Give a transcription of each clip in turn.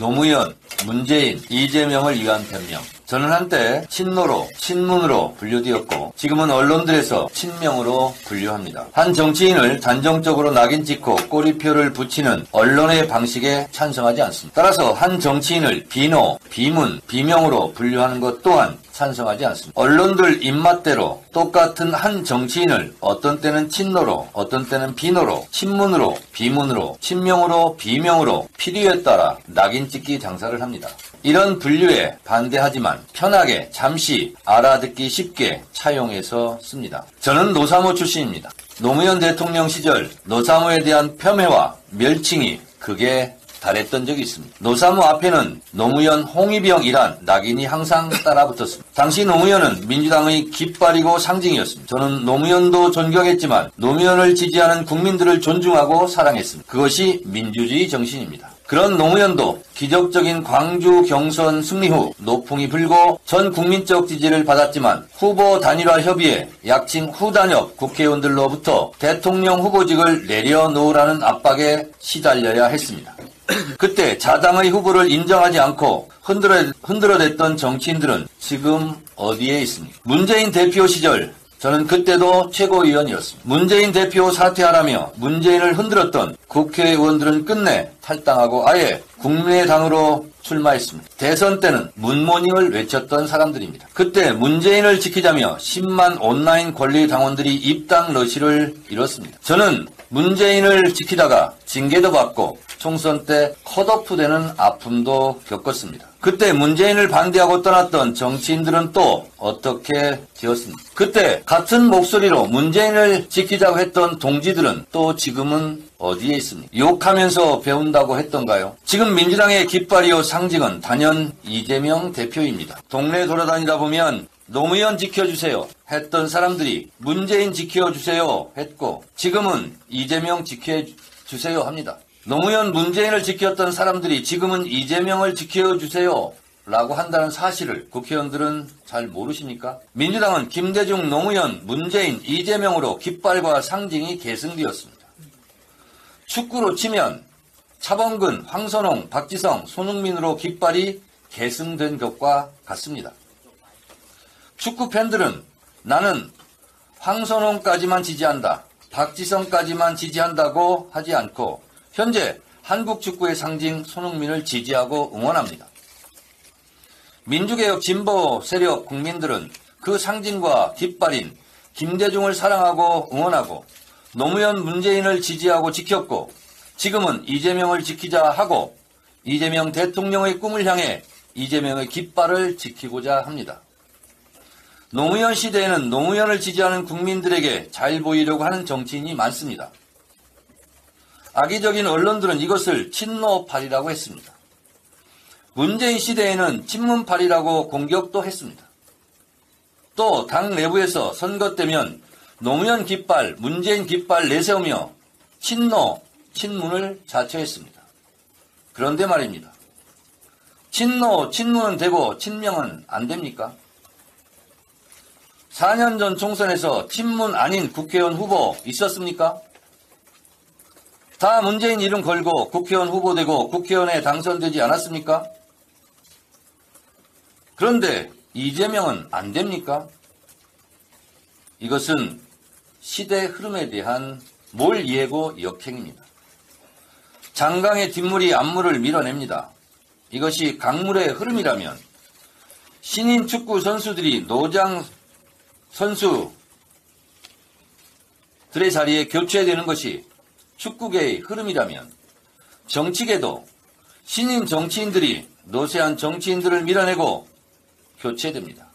노무현, 문재인, 이재명을 위한 변명. 저는 한때 친노로, 친문으로 분류되었고 지금은 언론들에서 친명으로 분류합니다. 한 정치인을 단정적으로 낙인 찍고 꼬리표를 붙이는 언론의 방식에 찬성하지 않습니다. 따라서 한 정치인을 비노, 비문, 비명으로 분류하는 것 또한 찬성하지 않습니다. 언론들 입맛대로 똑같은 한 정치인을 어떤 때는 친노로, 어떤 때는 비노로, 친문으로, 비문으로, 친명으로, 비명으로 필요에 따라 낙인 찍기 장사를 합니다. 이런 분류에 반대하지만 편하게 잠시 알아듣기 쉽게 차용해서 씁니다. 저는 노사모 출신입니다. 노무현 대통령 시절 노사모에 대한 폄훼와 멸칭이 극에 달했던 적이 있습니다. 노사모 앞에는 노무현 홍위병이란 낙인이 항상 따라붙었습니다. 당시 노무현은 민주당의 깃발이고 상징이었습니다. 저는 노무현도 존경했지만 노무현을 지지하는 국민들을 존중하고 사랑했습니다. 그것이 민주주의 정신입니다. 그런 노무현도 기적적인 광주 경선 승리 후 노풍이 불고 전 국민적 지지를 받았지만 후보 단일화 협의에 약칭 후단협 국회의원들로부터 대통령 후보직을 내려놓으라는 압박에 시달려야 했습니다. 그때 자당의 후보를 인정하지 않고 흔들어댔던 정치인들은 지금 어디에 있습니까? 문재인 대표 시절 저는 그때도 최고위원이었습니다. 문재인 대표 사퇴하라며 문재인을 흔들었던 국회의원들은 끝내 탈당하고 아예 국민의당으로 출마했습니다. 대선 때는 문모닝을 외쳤던 사람들입니다. 그때 문재인을 지키자며 10만 온라인 권리 당원들이 입당 러시를 이뤘습니다. 저는 문재인을 지키다가 징계도 받고 총선 때 컷오프되는 아픔도 겪었습니다. 그때 문재인을 반대하고 떠났던 정치인들은 또 어떻게 되었습니까? 그때 같은 목소리로 문재인을 지키자고 했던 동지들은 또 지금은 어디에 있습니까? 욕하면서 배운다고 했던가요? 지금 민주당의 깃발이요 상징은 단연 이재명 대표입니다. 동네 돌아다니다 보면 노무현 지켜주세요 했던 사람들이 문재인 지켜주세요 했고 지금은 이재명 지켜주세요 합니다. 노무현 문재인을 지켰던 사람들이 지금은 이재명을 지켜주세요 라고 한다는 사실을 국회의원들은 잘 모르십니까? 민주당은 김대중, 노무현, 문재인, 이재명으로 깃발과 상징이 계승되었습니다. 축구로 치면 차범근, 황선홍, 박지성, 손흥민으로 깃발이 계승된 것과 같습니다. 축구 팬들은 나는 황선홍까지만 지지한다, 박지성까지만 지지한다고 하지 않고 현재 한국 축구의 상징 손흥민을 지지하고 응원합니다. 민주개혁 진보 세력 국민들은 그 상징과 깃발인 김대중을 사랑하고 응원하고 노무현 문재인을 지지하고 지켰고 지금은 이재명을 지키자 하고 이재명 대통령의 꿈을 향해 이재명의 깃발을 지키고자 합니다. 노무현 시대에는 노무현을 지지하는 국민들에게 잘 보이려고 하는 정치인이 많습니다. 악의적인 언론들은 이것을 친노파리라고 했습니다. 문재인 시대에는 친문파리라고 공격도 했습니다. 또 당 내부에서 선거 때면 노무현 깃발, 문재인 깃발 내세우며 친노, 친문을 자처했습니다. 그런데 말입니다. 친노, 친문은 되고 친명은 안 됩니까? 4년 전 총선에서 친문 아닌 국회의원 후보 있었습니까? 다 문재인 이름 걸고 국회의원 후보되고 국회의원에 당선되지 않았습니까? 그런데 이재명은 안 됩니까? 이것은 시대 흐름에 대한 몰예고 역행입니다. 장강의 뒷물이 앞물을 밀어냅니다. 이것이 강물의 흐름이라면 신인 축구 선수들이 노장 선수들의 자리에 교체되는 것이 축구계의 흐름이라면 정치계도 신인 정치인들이 노쇠한 정치인들을 밀어내고 교체됩니다.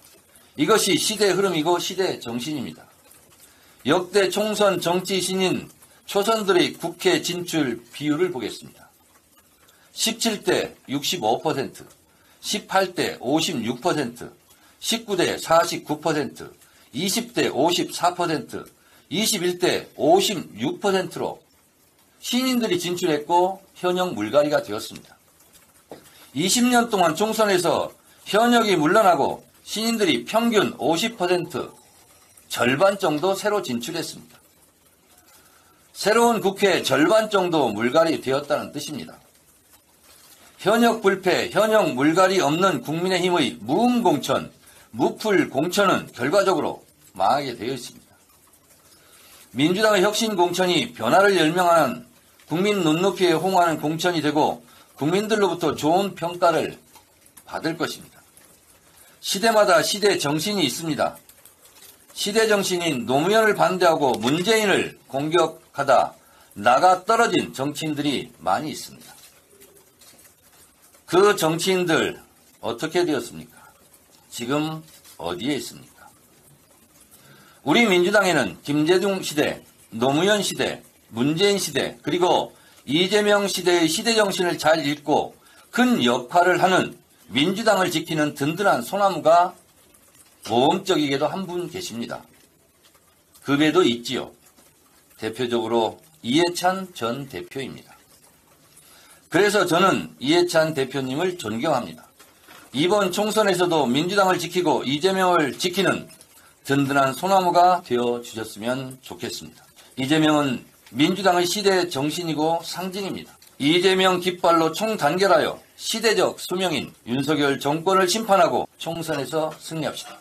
이것이 시대 흐름이고 시대 정신입니다. 역대 총선 정치 신인 초선들의 국회 진출 비율을 보겠습니다. 17대 65%, 18대 56%, 19대 49%, 20대 54%, 21대 56%로 신인들이 진출했고 현역 물갈이가 되었습니다. 20년 동안 총선에서 현역이 물러나고 신인들이 평균 50% 절반 정도 새로 진출했습니다. 새로운 국회 절반 정도 물갈이 되었다는 뜻입니다. 현역 불패, 현역 물갈이 없는 국민의힘의 무음공천, 무풀공천은 결과적으로 망하게 되어 있습니다. 민주당의 혁신공천이 변화를 열명하는 국민 눈높이에 호응하는 공천이 되고 국민들로부터 좋은 평가를 받을 것입니다. 시대마다 시대 정신이 있습니다. 시대 정신인 노무현을 반대하고 문재인을 공격하다 나가 떨어진 정치인들이 많이 있습니다. 그 정치인들 어떻게 되었습니까? 지금 어디에 있습니까? 우리 민주당에는 김대중 시대, 노무현 시대, 문재인 시대, 그리고 이재명 시대의 시대 정신을 잘 읽고 큰 역할을 하는 민주당을 지키는 든든한 소나무가 모험적이게도 한 분 계십니다. 그 배도 있지요. 대표적으로 이해찬 전 대표입니다. 그래서 저는 이해찬 대표님을 존경합니다. 이번 총선에서도 민주당을 지키고 이재명을 지키는 든든한 소나무가 되어주셨으면 좋겠습니다. 이재명은 민주당의 시대 정신이고 상징입니다. 이재명 깃발로 총단결하여 시대적 수명인 윤석열 정권을 심판하고 총선에서 승리합시다.